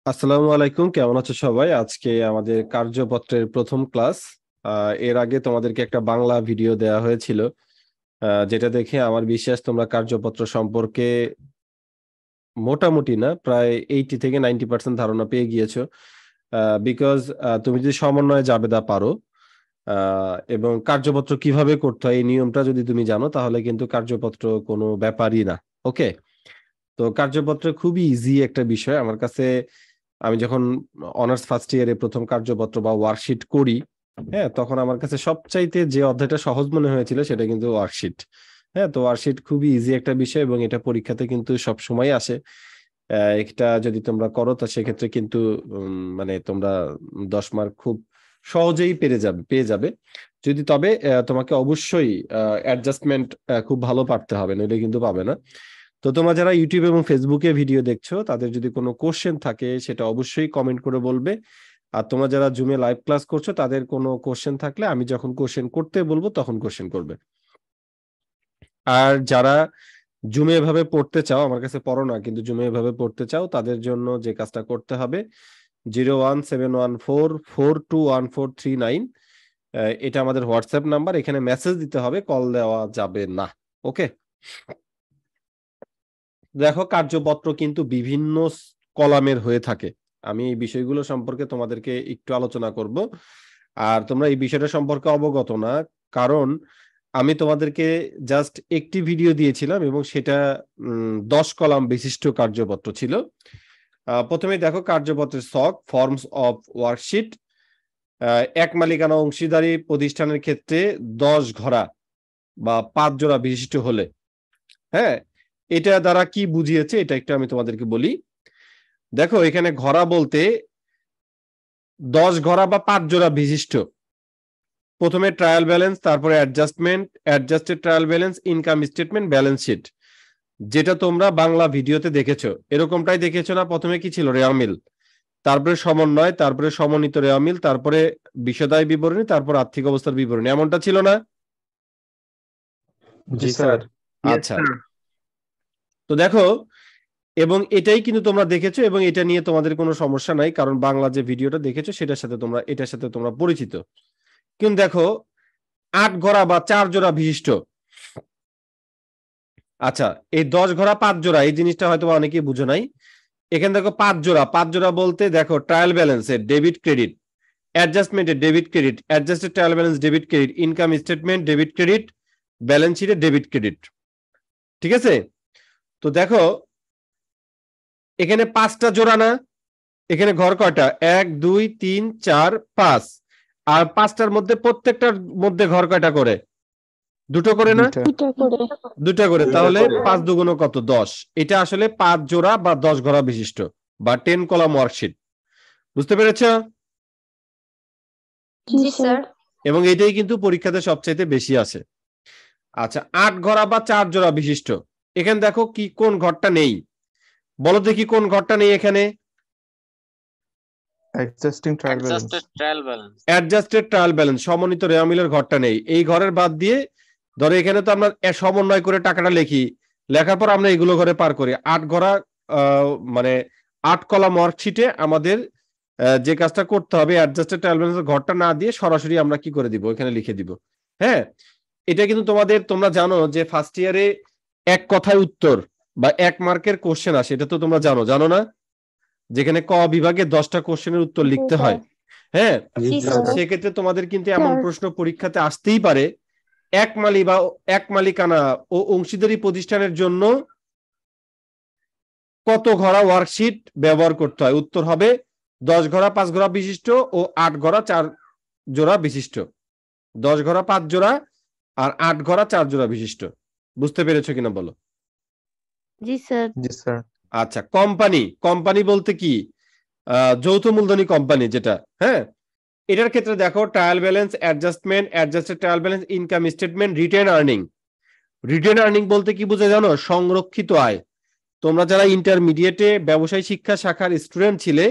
আসসালামু আলাইকুম, কেমন আছো সবাই? আজকে আমাদের কার্যপত্রের প্রথম ক্লাস। এর আগে তোমাদেরকে একটা বাংলা ভিডিও দেওয়া হয়েছিল, যেটা দেখে আমার বিশ্বাস তোমরা কার্যপত্র সম্পর্কে মোটামুটি না প্রায় 80 থেকে 90% ধারণা পেয়ে গিয়েছো। বিকজ তুমি যদি সমন্বয়ে জাবেদা পারো এবং কার্যপত্র কিভাবে করতে হয় এই নিয়মটা যদি তুমি জানো, তাহলে কিন্তু কার্যপত্র কোনো ব্যাপারই না। ওকে, তো কার্যপত্র খুবই ইজি একটা বিষয় আমার কাছে। আমি যখন অনার্স ফার্স্ট ইয়ারে প্রথম কার্যপত্র বা ওয়ার্কশিট করি, হ্যাঁ, তখন আমার কাছে সবচাইতে যে অধ্যায়টা সহজ মনে হয়েছিল সেটা কিন্তু ওয়ার্কশিট। হ্যাঁ, তো ওয়ার্কশিট খুবই ইজি একটা বিষয় এবং এটা পরীক্ষাতে কিন্তু সব সময় আসে। এটা যদি তোমরা করো তো সেক্ষেত্রে কিন্তু মানে তোমরা 10 মার্ক খুব সহজেই পেয়ে যাবে। যদি তবে তোমাকে অবশ্যই অ্যাডজাস্টমেন্ট খুব ভালো পারতে হবে, নইলে কিন্তু পাবে না। তো তোমরা যারা ইউটিউব এবং ফেসবুকে ভিডিও দেখছো, তাদের যদি কোনো কোশ্চেন থাকে সেটা অবশ্যই কমেন্ট করে বলবে। আর তোমরা যারা জুমে লাইভ ক্লাস করছো, তাদের কোনো কোশ্চেন থাকলে আমি যখন কোশ্চেন করতে বলবো তখন কোশ্চেন করবে। আর যারা জুমে এভাবে পড়তে চাও, আমার কাছে পড়ো না কিন্তু জুমে এভাবে পড়তে চাও, তাদের জন্য যে কাজটা করতে হবে, 01714421439, এটা আমাদের হোয়াটসঅ্যাপ নাম্বার। এখানে মেসেজ দিতে হবে, কল দেওয়া যাবে না। ওকে, দেখো কার্যপত্র কিন্তু বিভিন্ন কলামের হয়ে থাকে। আমি এই বিষয়গুলো সম্পর্কে তোমাদেরকে একটু আলোচনা করব। আর তোমরা এই বিষয়টা সম্পর্কে অবগত না, কারণ আমি তোমাদেরকে জাস্ট একটি ভিডিও দিয়েছিলাম এবং সেটা 10 কলাম বিশিষ্ট কার্যপত্র ছিল। প্রথমে দেখো কার্যপত্রের ছক, ফর্মস অফ ওয়ার্কশিট। এক মালিকানা অংশীদারি প্রতিষ্ঠানের ক্ষেত্রে 10 ঘরা বা 5 জোড়া বিশিষ্ট হলে, হ্যাঁ, এটা দ্বারা কি বুঝিয়েছে এটা একটু আমি তোমাদেরকে বলি। দেখো এখানে ঘরা বলতে 10 ঘরা বা 5 জোড়া বিশিষ্ট। প্রথমে ট্রায়াল ব্যালেন্স, তারপরে adjustment, adjusted trial balance, income statement, balance sheet, যেটা তোমরা বাংলা ভিডিওতে দেখেছো এরকমটাই দেখেছো না? প্রথমে কি ছিল? রেওয়ামিল, তারপরে সমন্বয়, তারপরে সমন্বিত রেওয়ামিল, তারপরে বিশদায় বিবরণী, তারপর আর্থিক অবস্থার বিবরণী, এমনটা ছিল না? জি স্যার। ইয়েস আচ্ছা, স্যার। তো দেখো, এবং এটাই কিন্তু তোমরা দেখেছো এবং এটা নিয়ে তোমাদের কোনো সমস্যা নাই, কারণ বাংলা যে ভিডিওটা দেখেছো সেটার সাথে তোমরা এটার সাথে তোমরা পরিচিত। কিন্তু দেখো 8 ঘরা বা 4 জোড়া বিশিষ্ট, আচ্ছা, এই 10 ঘরা 5 জোড়া এই জিনিসটা হয়তো অনেকেই বুঝো নাই। এখানে দেখো 5 জোড়া, 5 জোড়া বলতে দেখো ট্রায়াল ব্যালেন্সের ডেবিট ক্রেডিট, অ্যাডজাস্টমেন্টের debit credit, adjusted trial balance debit credit, income statement debit credit, balance শিটে ডেবিট ক্রেডিট। ঠিক আছে, তো দেখো এখানে 5টা জোড়া না? এখানে ঘর কয়টা? 1 2 3 4 5। আর 5টার মধ্যে প্রত্যেকটার মধ্যে ঘর কয়টা করে? দুটো করে না? দুইটা। দুটা করে। দুটা করে, দুইটা তাহলে করে। 5 দুগুণ কত? 10। এটা আসলে 5 জোড়া বা 10 ঘরা বিশিষ্ট বা 10 কলাম ওয়ার্কশিট। বুঝতে পেরেছ? জি জি স্যার। স্যার। এবং এটাই কিন্তু পরীক্ষাতে সবচাইতে বেশি আসে। আচ্ছা, 8 ঘরা বা 4 জোড়া বিশিষ্ট, এখানে দেখো কি কোন ঘরটা নেই? বলো দেখি কোন ঘরটা নেই এখানে? Adjusting trial balance. Adjusted trial balance. Adjusted trial balance, সমন্বিত রেওয়ামিলের ঘরটা নেই। এই ঘরের বাদ দিয়ে ধরো এখানে তো আমরা সমন্বয় করে টাকাটা লিখি, লেখার পর আমরা এগুলো ঘরে পার করি। 8 ঘরা মানে 8 কলাম ওয়ার্কশিটে আমাদের যে কাজটা করতে হবে, অ্যাডজাস্টেড ট্রায়াল ব্যালেন্সের ঘরটা না দিয়ে সরাসরি আমরা কি করে দিব? এখানে লিখে দিব। হ্যাঁ, এটা কিন্তু তোমরা জানো যে ফার্স্ট ইয়ারে এক কথায় উত্তর বা 1 মার্কের কোশ্চেন আসে, এটা তো তোমরা জানো, জানো না? যেখানে ক বিভাগে 10টা কোশ্চেনের উত্তর জি লিখতে স্যার। হয়। হ্যাঁ, জি জি স্যার। স্যার। সেক্ষেত্রে তোমাদের কিন্তু এমন স্যার। প্রশ্ন পরীক্ষাতে আসতেই পারে, এক মালি বা এক মালিকানা ও অংশীদারি প্রতিষ্ঠানের জন্য কত ঘরা ওয়ার্কশিট ব্যবহার করতে হয়? উত্তর হবে 10 ঘরা 5 ঘরা বিশিষ্ট ও 8 ঘরা 4 জোড়া বিশিষ্ট। 10 ঘরা 5 জোড়া আর 8 ঘরা 4 জোড়া বিশিষ্ট। বুঝতে পেরেছো কিনা বলো? জি স্যার। জি স্যার। আচ্ছা, কোম্পানি, কোম্পানি বলতে কি? যৌথ মূলধনী কোম্পানি যেটা, হ্যাঁ, এটার ক্ষেত্রে দেখো trial balance, adjustment, adjusted trial balance, income statement, written earning. Written earning বলতে কি বুঝে জানো? সংরক্ষিত আয়। তোমরা যারা ইন্টারমিডিয়েটে ব্যবসায় শিক্ষা শাখার স্টুডেন্ট ছিলে,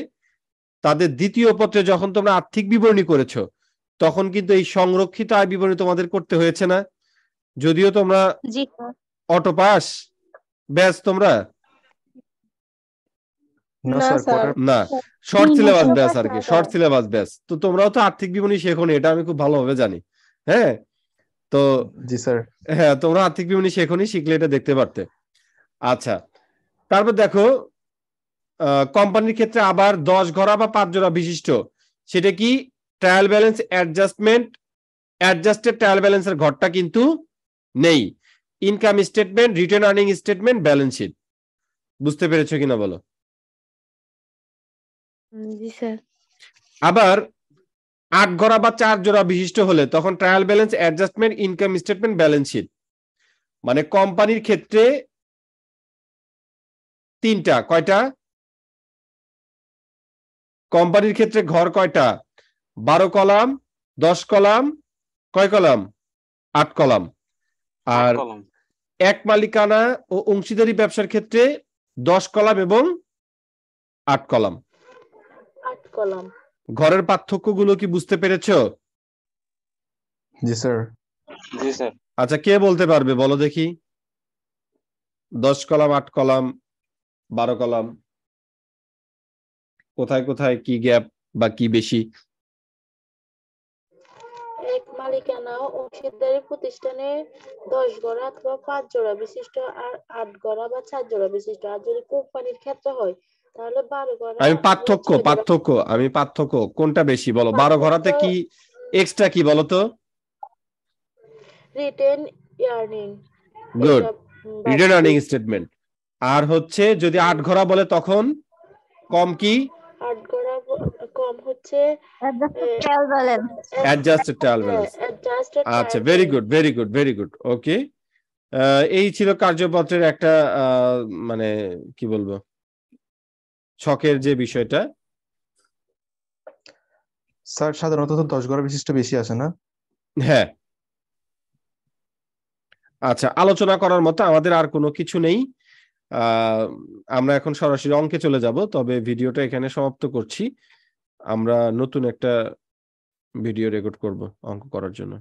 তাদের দ্বিতীয় পত্রে যখন তোমরা আর্থিক বিবরণী করেছো, তখন কিন্তু এই সংরক্ষিত আয় বিবরণী তোমাদের করতে হয়েছে না? যদিও তোমরা জি স্যার। অটো পাস ব্যাচ তোমরা, না না স্যার, স্যার। কোয়ার্টার না, শর্ট সিলেবাস ব্যাস আর কি, না, শর্ট স্যার। সিলেবাস ব্যাস। তো তোমরাও তো আর্থিক বিবরণী শেখোনি, এটা আমি খুব ভালোভাবে জানি। হ্যাঁ, তো জি স্যার। হ্যাঁ, তোমরা আর্থিক বিবরণী শেখোনি, শিখলে এটা দেখতে পারতে। আচ্ছা, তারপর দেখো কোম্পানির ক্ষেত্রে আবার 10 ঘোড়া বা 5 জোড়া বিশিষ্ট, সেটা কি trial balance adjustment, adjusted trial ব্যালেন্সের ঘরটা কিন্তু নেই। Income statement, retained earning statement, balance sheet. বুঝতে পেরেছো কিনা বলো? জি স্যার। আবার 8 ঘোড়া বা 4 জোড়া বিশিষ্ট হলে তখন trial balance, adjustment, income statement, balance sheet. মানে কোম্পানির ক্ষেত্রে 3টা, কয়টা? কোম্পানির ক্ষেত্রে ঘর কয়টা? 12 কলাম, 10 কলাম, কয় কলাম? 8 কলাম। আর এক মালিকানা ও অংশীদারি ব্যবসার ক্ষেত্রে 10 কলাম এবং 8 কলাম। 8 কলাম। ঘরের পার্থক্যগুলো কি বুঝতে পেরেছো? জি স্যার। আচ্ছা, কে বলতে পারবে বলো দেখি? 10 কলাম, 8 কলাম, 12 কলাম, কোথায় কোথায় কি গ্যাপ বা কি বেশি? এক মালিকানা ও অংশীদারি প্রতিষ্ঠানে 10 গড়া অথবা 5 জোড়া বিশিষ্ট আর 8 গড়া বা 4 জোড়া বিশিষ্ট। আর যদি কোম্পানির ক্ষেত্রে হয় তাহলে 12 গড়া আমি অথবা 6 জোড়া। পার্থক্য কোনটা বেশি বলো? 12 পার্থক্য ঘরাতে কি এক্সট্রা কি বলো তো? রিটেন আর্নিং, গুড, এটা রিটার্ন বাড়তি। Earning statement. আর হচ্ছে যদি 8 ঘরা বলে তখন কম কি? 8 গড়া কম হচ্ছে trial balance. Adjusted trial balance. Adjusted আচ্ছা, trial very balance. Good, very good, very good. Okay, এই ছিল কার্যপত্রের একটা মানে কি বলবো, ছকের যে বিষয়টা। স্যার সাধারণত তো 10 ঘর বিশিষ্ট বেশি আসে না? হ্যাঁ। আচ্ছা, আলোচনা করার মতো আমাদের আর কোনো কিছু নেই। আমরা এখন সরাসরি অঙ্কে চলে যাব, তবে ভিডিওটা এখানে সমাপ্ত করছি। আমরা নতুন একটা ভিডিও রেকর্ড করব অঙ্ক করার জন্য।